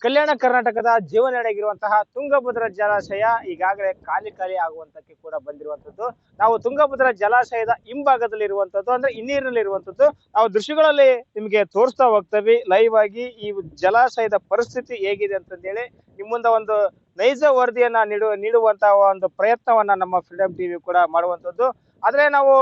ಕಲ್ಯಾಣ ಕರ್ನಾಟಕದ ಜೀವನಡಿಯಾಗಿರುವಂತಹ ತುಂಗಭದ್ರಾ ಜಲಾಶಯ ಈಗಾಗಲೇ ಖಾಲಿ ಆಗುವಂತಕ್ಕೆ ಕೂಡ ಬಂದಿರುವಂತದ್ದು. ನಾವು ತುಂಗಭದ್ರಾ ಜಲಾಶಯದ ಹಿಂಭಾಗದಲ್ಲಿ ಇರುವಂತದ್ದು, ಅಂದ್ರೆ ಹಿನ್ನೀರಿನಲ್ಲಿ ಇರುವಂತದ್ದು. ನಾವು ದೃಶ್ಯಗಳಲ್ಲಿ ನಿಮಗೆ ತೋರಿಸ್ತಾ ಹೋಗ್ತೇವೆ ಲೈವ್ ಆಗಿ ಈ ಜಲಾಶಯದ ಪರಿಸ್ಥಿತಿ ಹೇಗಿದೆ ಅಂತಂದೇಳಿ ನಿಮ್ಮ ಮುಂದೆ ಒಂದು ನೈಜ ವರದಿಯನ್ನ ನೀಡುವಂತಹ ಒಂದು ಪ್ರಯತ್ನವನ್ನ ನಮ್ಮ ಫ್ರೀಡಂ ಟಿವಿ ಕೂಡ ಮಾಡುವಂತದ್ದು. ಆದ್ರೆ ನಾವು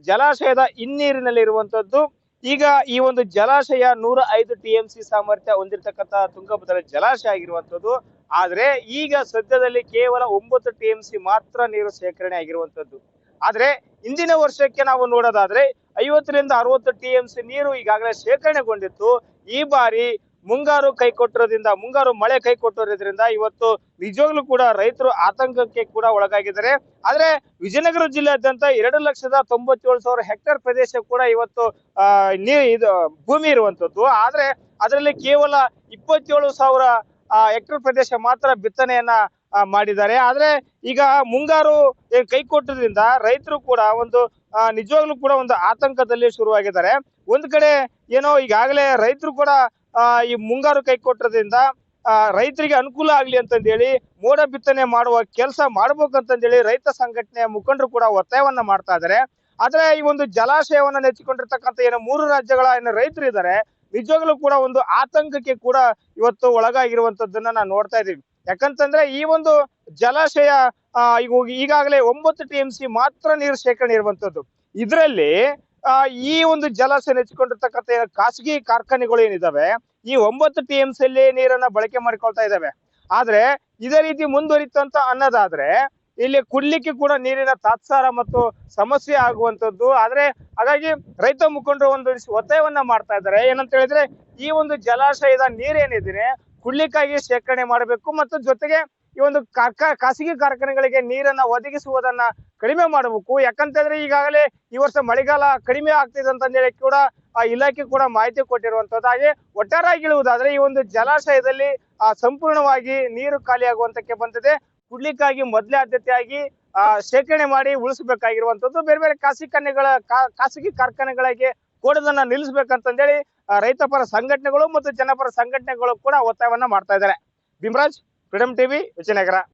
ಜಲಾಶಯದ ಹಿನ್ನೀರಿನಲ್ಲಿ ಇರುವಂತದ್ದು. ಈಗ ಈ ಒಂದು ಜಲಾಶಯ 105 TMC ಸಾಮರ್ಥ್ಯ ಹೊಂದಿರತಕ್ಕಂತ ತುಂಗಭದ್ರಾ ಜಲಾಶಯ ಆಗಿರುವಂತದ್ದು. ಆದ್ರೆ ಈಗ ಸದ್ಯದಲ್ಲಿ ಕೇವಲ 9 TMC ಮಾತ್ರ ನೀರು ಶೇಖರಣೆ ಆಗಿರುವಂತದ್ದು. ಆದ್ರೆ ಇಂದಿನ ವರ್ಷಕ್ಕೆ ನಾವು ನೋಡೋದಾದ್ರೆ 50 ರಿಂದ 60 TMC ನೀರು ಈಗಾಗಲೇ ಶೇಖರಣೆಗೊಂಡಿತ್ತು. ಈ ಬಾರಿ ಮುಂಗಾರು ಮಳೆ ಕೈ ಕೊಟ್ಟಿರೋದ್ರಿಂದ ಇವತ್ತು ನಿಜವಾಗ್ಲೂ ಕೂಡ ರೈತರು ಆತಂಕಕ್ಕೆ ಕೂಡ ಒಳಗಾಗಿದ್ದಾರೆ. ಆದ್ರೆ ವಿಜಯನಗರ ಜಿಲ್ಲೆಯಾದ್ಯಂತ 2,97,000 ಹೆಕ್ಟೇರ್ ಪ್ರದೇಶ ಕೂಡ ಇವತ್ತು ಇದು ಭೂಮಿ ಇರುವಂತದ್ದು. ಆದ್ರೆ ಅದರಲ್ಲಿ ಕೇವಲ 27,000 ಹೆಕ್ಟೇರ್ ಪ್ರದೇಶ ಮಾತ್ರ ಬಿತ್ತನೆಯನ್ನ ಮಾಡಿದ್ದಾರೆ. ಆದ್ರೆ ಈಗ ಮುಂಗಾರು ಕೈ ಕೊಟ್ಟದ್ರಿಂದ ರೈತರು ಕೂಡ ಒಂದು ನಿಜವಾಗ್ಲೂ ಕೂಡ ಒಂದು ಆತಂಕದಲ್ಲಿ ಶುರುವಾಗಿದ್ದಾರೆ. ಒಂದ್ ಕಡೆ ಏನೋ ಈಗಾಗಲೇ ರೈತರು ಕೂಡ ಈ ಮುಂಗಾರು ಕೈ ಕೊಟ್ಟದ್ರಿಂದ ರೈತರಿಗೆ ಅನುಕೂಲ ಆಗ್ಲಿ ಅಂತಂದೇಳಿ ಮೋಡ ಬಿತ್ತನೆ ಮಾಡುವ ಕೆಲಸ ಮಾಡ್ಬೇಕಂತಂದೇಳಿ ರೈತ ಸಂಘಟನೆಯ ಮುಖಂಡರು ಕೂಡ ಒತ್ತಾಯವನ್ನ ಮಾಡ್ತಾ ಇದ್ದಾರೆ. ಆದ್ರೆ ಈ ಒಂದು ಜಲಾಶಯವನ್ನ ನೆಚ್ಚಿಕೊಂಡಿರ್ತಕ್ಕಂಥ ಏನು 3 ರಾಜ್ಯಗಳ ಏನು ರೈತರು ಇದ್ದಾರೆ, ನಿಜವಾಗ್ಲೂ ಕೂಡ ಒಂದು ಆತಂಕಕ್ಕೆ ಕೂಡ ಇವತ್ತು ಒಳಗಾಗಿರುವಂತದ್ದನ್ನ ನಾವು ನೋಡ್ತಾ ಇದೀವಿ. ಯಾಕಂತಂದ್ರೆ ಈ ಒಂದು ಜಲಾಶಯ ಈಗಾಗಲೇ 9 TMC ಮಾತ್ರ ನೀರು ಶೇಖರಣೆ ಇರುವಂತದ್ದು. ಇದರಲ್ಲಿ ಈ ಒಂದು ಜಲಾಶಯ ನೆಚ್ಚಿಕೊಂಡಿರ್ತಕ್ಕಂಥ ಖಾಸಗಿ ಕಾರ್ಖಾನೆಗಳು ಏನಿದಾವೆ, ಈ 9 TMC ಅಲ್ಲಿ ನೀರನ್ನ ಬಳಕೆ ಮಾಡಿಕೊಳ್ತಾ ಇದಾವೆ. ಆದ್ರೆ ಇದೇ ರೀತಿ ಮುಂದುವರಿತಂತ ಅನ್ನೋದಾದ್ರೆ ಇಲ್ಲಿ ಕುಡ್ಲಿಕ್ಕೆ ಕೂಡ ನೀರಿನ ತಾತ್ಸಾರ ಮತ್ತು ಸಮಸ್ಯೆ ಆಗುವಂತದ್ದು. ಆದ್ರೆ ಹಾಗಾಗಿ ರೈತ ಮುಖಂಡರು ಒಂದು ಒತ್ತಾಯವನ್ನ ಮಾಡ್ತಾ ಇದ್ದಾರೆ. ಏನಂತ ಹೇಳಿದ್ರೆ ಈ ಒಂದು ಜಲಾಶಯದ ನೀರೇನಿದೆ ಕುಡ್ಲಿಕ್ಕಾಗಿ ಶೇಖರಣೆ ಮಾಡಬೇಕು ಮತ್ತು ಜೊತೆಗೆ ಈ ಒಂದು ಖಾಸಗಿ ಕಾರ್ಖಾನೆಗಳಿಗೆ ನೀರನ್ನ ಒದಗಿಸುವುದನ್ನ ಕಡಿಮೆ ಮಾಡಬೇಕು. ಯಾಕಂತಂದ್ರೆ ಈಗಾಗಲೇ ಈ ವರ್ಷ ಮಳೆಗಾಲ ಕಡಿಮೆ ಆಗ್ತಿದೆ ಅಂತಂದೇಳಿ ಕೂಡ ಇಲಾಖೆ ಕೂಡ ಮಾಹಿತಿ ಕೊಟ್ಟಿರುವಂತದ್ದು. ಹಾಗೆ ಒಟ್ಟಾರೆಯಾಗಿ ಹೇಳುವುದಾದ್ರೆ ಈ ಒಂದು ಜಲಾಶಯದಲ್ಲಿ ಸಂಪೂರ್ಣವಾಗಿ ನೀರು ಖಾಲಿ ಆಗುವಂತಕ್ಕೆ ಬಂದಿದೆ. ಕುಡ್ಲಿಕ್ಕಾಗಿ ಮೊದಲೇ ಆದ್ಯತೆಯಾಗಿ ಶೇಖರಣೆ ಮಾಡಿ ಉಳಿಸಬೇಕಾಗಿರುವಂತದ್ದು. ಬೇರೆ ಬೇರೆ ಖಾಸಗಿ ಕಾರ್ಖಾನೆಗಳಿಗೆ ಕೊಡೋದನ್ನ ನಿಲ್ಲಿಸಬೇಕಂತಂದೇಳಿ ರೈತ ಪರ ಸಂಘಟನೆಗಳು ಮತ್ತು ಜನಪರ ಸಂಘಟನೆಗಳು ಕೂಡ ಒತ್ತಾಯವನ್ನ ಮಾಡ್ತಾ ಇದ್ದಾರೆ. Bhimraj, freedom TV, Vijayanagara.